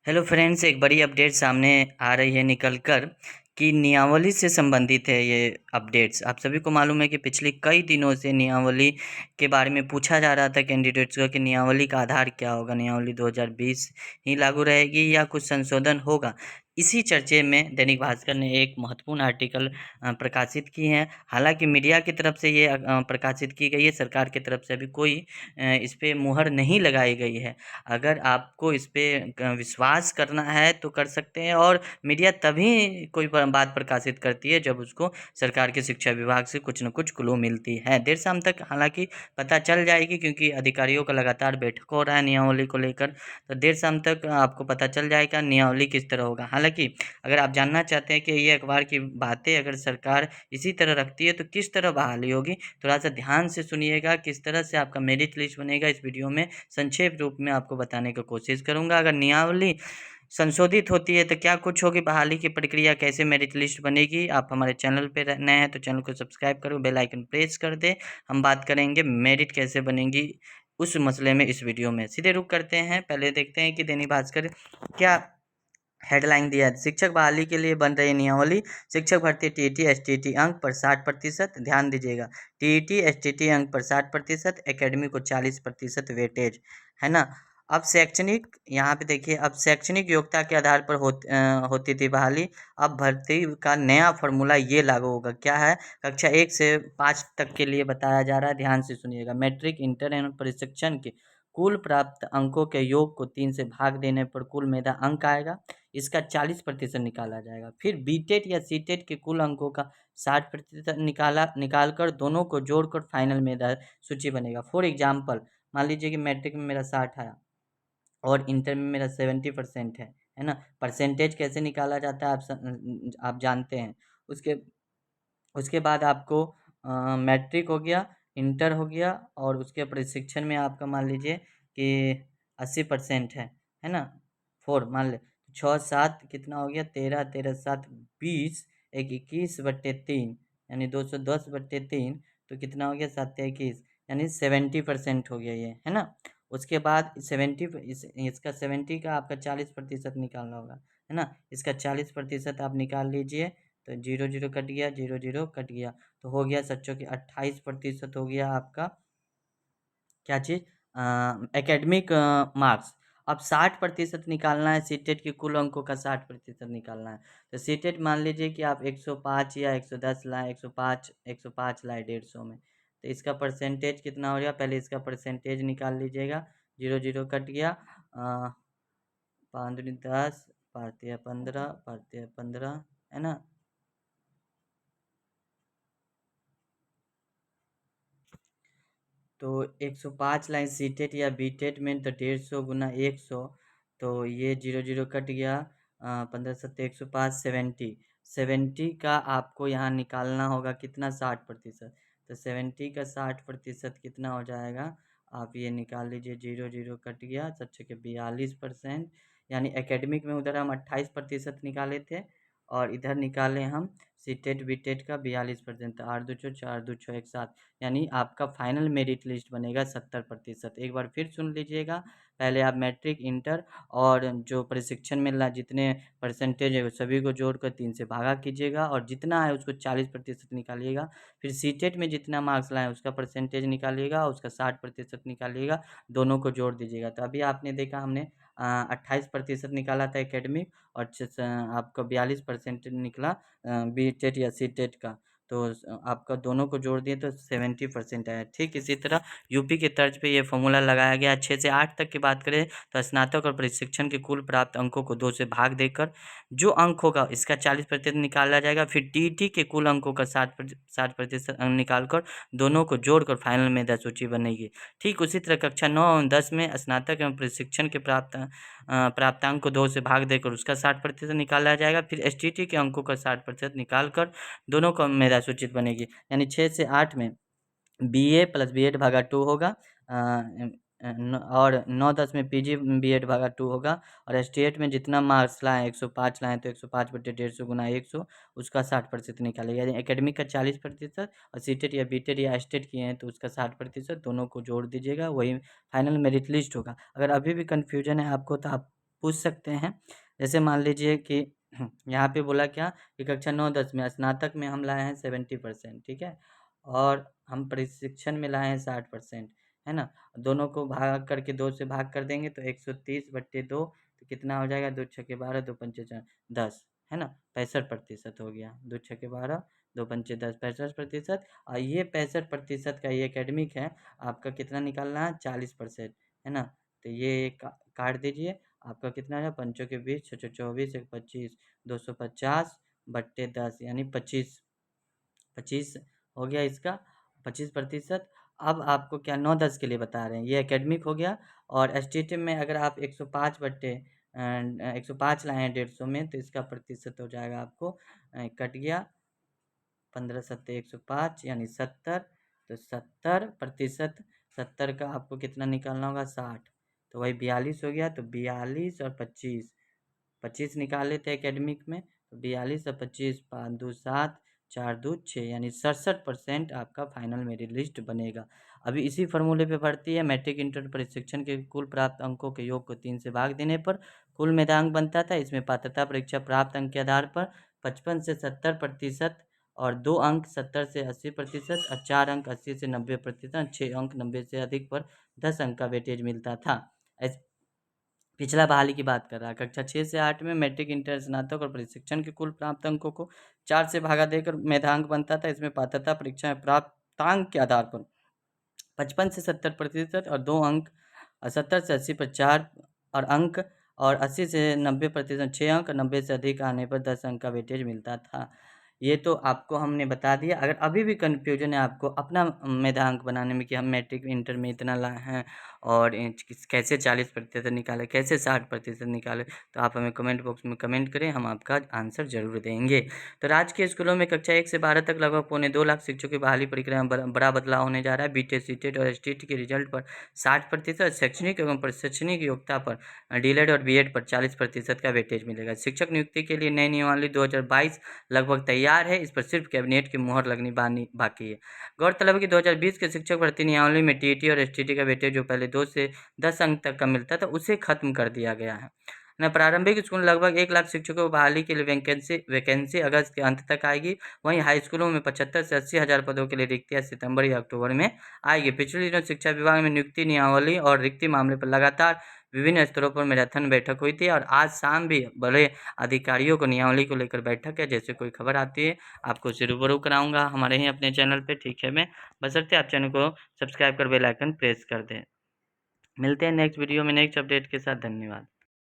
Hello friends, एक बड़ी update सामने आ रही है निकल कर कि नियमावली से संबंधित है ये अपडेट्स। आप सभी को मालूम है कि पिछले कई दिनों से नियमावली के बारे में पूछा जा रहा था कैंडिडेट्स को कि नियमावली का आधार क्या होगा, नियमावली 2020 ही लागू रहेगी या कुछ संशोधन होगा। इसी चर्चे में दैनिक भास्कर ने एक महत्वपूर्ण आर्टिकल प्रकाशित की है। हालांकि मीडिया की तरफ से ये प्रकाशित की गई है, सरकार की तरफ से अभी कोई इस पे मुहर नहीं लगाई गई है। अगर आपको इस पे विश्वास करना है तो कर सकते हैं, और मीडिया तभी कोई बात प्रकाशित करती है जब उसको सरकार के शिक्षा विभाग से कुछ न कुछ क्लू मिलती है। देर शाम तक हालांकि पता चल जाएगी, क्योंकि अधिकारियों का लगातार बैठक हो रहा है नियमावली को लेकर। तो देर शाम तक आपको पता चल जाएगा नियमावली किस तरह होगा। हालांकि अगर आप जानना चाहते हैं कि ये अखबार की बातें अगर सरकार इसी तरह रखती है तो किस तरह बहाली होगी, थोड़ा सा ध्यान से सुनिएगा। किस तरह से आपका मेरिट लिस्ट बनेगा, इस वीडियो में संक्षेप रूप में आपको बताने की कोशिश करूंगा। अगर नियमावली संशोधित होती है तो क्या कुछ होगी, बहाली की प्रक्रिया कैसे, मेरिट लिस्ट बनेगी। आप हमारे चैनल पे नए हैं तो चैनल को सब्सक्राइब करो, बेल आइकन प्रेस कर दे। हम बात करेंगे मेरिट कैसे बनेगी उस मसले में इस वीडियो में। सीधे रुक करते हैं, पहले देखते हैं कि दैनिक भास्कर क्या हेडलाइन दिया है। शिक्षक बहाली के लिए बन रही नियमावली। शिक्षक भर्ती टीईटी एसटीईटी अंक पर 60%। ध्यान दीजिएगा, टीईटी एसटीईटी अंक पर 60%, एकेडमी को 40% वेटेज, है ना। अब शैक्षणिक, यहाँ पे देखिए, अब शैक्षणिक योग्यता के आधार पर होती थी बहाली। अब भर्ती का नया फॉर्मूला ये लागू होगा। क्या है? कक्षा 1 से 5 तक के लिए बताया जा रहा है, ध्यान से सुनिएगा। मैट्रिक, इंटर एवं प्रशिक्षण के कुल प्राप्त अंकों के योग को 3 से भाग देने पर कुल मेधा अंक आएगा। इसका 40% निकाला जाएगा। फिर बीटेट या सीटेट के कुल अंकों का 60% निकाल कर दोनों को जोड़कर फाइनल मेधा सूची बनेगा। फॉर एग्जाम्पल, मान लीजिए कि मैट्रिक में मेरा 60 आया और इंटर में मेरा 70% है ना। परसेंटेज कैसे निकाला जाता है आप जानते हैं। उसके उसके बाद आपको मैट्रिक हो गया, इंटर हो गया, और उसके प्रशिक्षण में आपका मान लीजिए कि 80% है ना। 4 मान ले, 6 7 कितना हो गया, 13 13 7 20, एक 21/3, यानी 210/3, तो कितना हो गया, 7 21, यानी 70% हो गया ये, है ना। उसके बाद 70 इसका 70 का आपका 40% निकालना होगा, है ना। इसका 40% आप निकाल लीजिए, तो 0 0 कट गया, 0 0 कट गया, तो हो गया सच्चों की 28% हो गया आपका क्या चीज़, एकेडमिक मार्क्स। अब 60% निकालना है, सीटेट के कुल अंकों का 60% निकालना है। तो सीटेट मान लीजिए कि आप 105 या 110 लाए, 105 लाए 150 में, तो इसका परसेंटेज कितना हो गया, पहले इसका परसेंटेज निकाल लीजिएगा। 0 0 कट गया, 5 दूनी 10, 5 तिया 15, 5 तिया 15, है ना। तो 105 लाइन सीटेट या बीटेट में, तो 150 गुना 100, तो ये 0 0 कट गया, 15 7 105, 70 का आपको यहाँ निकालना होगा कितना, 60%। तो 70 का 60% कितना हो जाएगा, आप ये निकाल लीजिए। 0 0 कट गया, सच्चे के 42%, यानी एकेडमिक में उधर हम 28% निकाले थे, और इधर निकाले हम सीटेट बीटेट का 42%। तो 8 2 4 2 6 1 7, यानी आपका फाइनल मेरिट लिस्ट बनेगा 70%। एक बार फिर सुन लीजिएगा, पहले आप मैट्रिक, इंटर और जो प्रशिक्षण में जितने परसेंटेज है वो सभी को जोड़कर 3 से भागा कीजिएगा, और जितना है उसको 40% निकालिएगा। फिर सीटेट में जितना मार्क्स लाए उसका परसेंटेज निकालिएगा, और उसका 60% निकालिएगा, दोनों को जोड़ दीजिएगा। तो अभी आपने देखा, हमने 28% निकाला था एकेडमिक, और आपका 42% निकला बीटेट या सीटेट का। तो आपका दोनों को जोड़ दिए तो 70% आया। ठीक इसी तरह यूपी के तर्ज पे ये फॉर्मूला लगाया गया। 6 से 8 तक की बात करें तो स्नातक और प्रशिक्षण के कुल प्राप्त अंकों को 2 से भाग देकर जो अंक होगा इसका 40% निकाला जाएगा। फिर टीईटी के कुल अंकों का 60% अंक निकाल कर दोनों को जोड़कर फाइनल मेधा सूची बनेगी। ठीक उसी तरह कक्षा 9 और 10 में स्नातक एवं प्रशिक्षण के प्राप्तांक को 2 से भाग देकर उसका 60% निकाला जाएगा। फिर एसटीटी के अंकों का 60% निकाल कर दोनों का मेधा सूचित बनेगी। यानी 6 से 8 में बीए प्लस बीएड भागा 2 होगा, और 9 10 में पीजी बीएड भागा 2 होगा, और एसटीएट में जितना मार्क्स लाए 105 लाए तो 105/150 गुना 100, उसका 60% निकालेगा। यानी एकेडमिक का 40%, और सीटेट या बीटेट या एसटेट किए हैं तो उसका 60%, दोनों को जोड़ दीजिएगा, वही फाइनल मेरिट लिस्ट होगा। अगर अभी भी कन्फ्यूजन है आपको तो आप पूछ सकते हैं। जैसे मान लीजिए कि यहाँ पे बोला क्या कि कक्षा 9-10 में स्नातक में हम लाए हैं 70%, ठीक है, और हम प्रशिक्षण में लाए हैं 60%, है ना। दोनों को भाग करके 2 से भाग कर देंगे तो 130/2, तो कितना हो जाएगा, 2 छक्के 12, 2 पंचे 10, है ना, 65% हो गया। 2 छक्के 12, 2 पंचे 10, 65%। और ये 65% का ये एकेडमिक है, आपका कितना निकालना है, 40%, है ना। तो ये काट दीजिए, आपका कितना है, पंचों के 20, 6 24, 1 25, 250/10 यानी 25, 25 हो गया इसका, 25%। अब आपको क्या 9-10 के लिए बता रहे हैं, ये एकेडमिक हो गया। और एसटीटी में अगर आप 105 लाए हैं 150 में, तो इसका प्रतिशत हो जाएगा आपको, कट गया 15 सत्ते 105 यानी 70, तो 70%, 70 का आपको कितना निकालना होगा, 60, तो वही 42 हो गया। तो 42 और 25, 25 निकाले थे एकेडमिक में, तो 42 और 25, 5 2 7, 4 2 6 यानी 67% आपका फाइनल मेरिट लिस्ट बनेगा। अभी इसी फार्मूले पे बढ़ती है। मैट्रिक इंटर प्रशिक्षण के कुल प्राप्त अंकों के योग को 3 से भाग देने पर कुल मेधांक बनता था। इसमें पात्रता परीक्षा प्राप्त अंक के आधार पर 55 से 70% और 2 अंक 70 से 80% और 4 अंक 80 से 90%, 6 अंक 90 से अधिक पर 10 अंक का वेटेज मिलता था। पिछला बहाली की बात कर रहा है। कक्षा 6 से 8 में मैट्रिक इंटर स्नातक और प्रशिक्षण के कुल प्राप्त अंकों को 4 से भागा देकर मेधांक बनता था। इसमें पात्रता परीक्षा में प्राप्तांक के आधार पर 55 से 70% और 2 अंक, 70 से 80 पर 4 और अंक, और 80 से 90% 6 अंक, 90 से अधिक आने पर 10 अंक का वेटेज मिलता था। ये तो आपको हमने बता दिया। अगर अभी भी कन्फ्यूजन है आपको अपना मेधांक बनाने में कि हम मैट्रिक इंटर में इतना लाए हैं और कैसे 40% निकाले, कैसे 60% निकाले, तो आप हमें कमेंट बॉक्स में कमेंट करें, हम आपका आंसर ज़रूर देंगे। तो राजकीय स्कूलों में कक्षा 1 से 12 तक लगभग 2.25 लाख शिक्षकों की बहाली प्रक्रिया में बड़ा बदलाव होने जा रहा है। बीटेड, सीटेड और एसटीटी के रिजल्ट पर 60%, शैक्षणिक एवं प्रशैक्षणिक योग्यता पर डीएलएड और बीएड पर 40% का वेटेज मिलेगा। शिक्षक नियुक्ति के लिए नई नियमावली 2022 लगभग तैयार है। इस पर सिर्फ कैबिनेट की मुहर लगनी बाकी है। गौरतलब है कि 2020 के शिक्षक भर्ती नियमावली में टीईटी और एसटीटी का वेटेज जो पहले 2 से 10 अंक तक का मिलता था, उसे खत्म कर दिया गया है न। प्रारंभिक स्कूल लगभग 1 लाख शिक्षकों को बहाली के लिए वैकेंसी अगस्त के अंत तक आएगी। वहीं हाई स्कूलों में 75 से 80 हज़ार पदों के लिए रिक्तियां सितंबर या अक्टूबर में आएगी। पिछले दिनों शिक्षा विभाग में नियुक्ति नियमावली और रिक्ति मामले पर लगातार विभिन्न स्तरों पर मैराथन बैठक हुई थी और आज शाम भी बड़े अधिकारियों को नियमावली को लेकर बैठक है। जैसे कोई खबर आती है आपको उसे रूबरू कराऊंगा हमारे ही अपने चैनल पे, ठीक है। मैं बशर्ते आप चैनल को सब्सक्राइब कर बेल आइकन प्रेस कर दें। मिलते हैं नेक्स्ट वीडियो में नेक्स्ट अपडेट के साथ। धन्यवाद।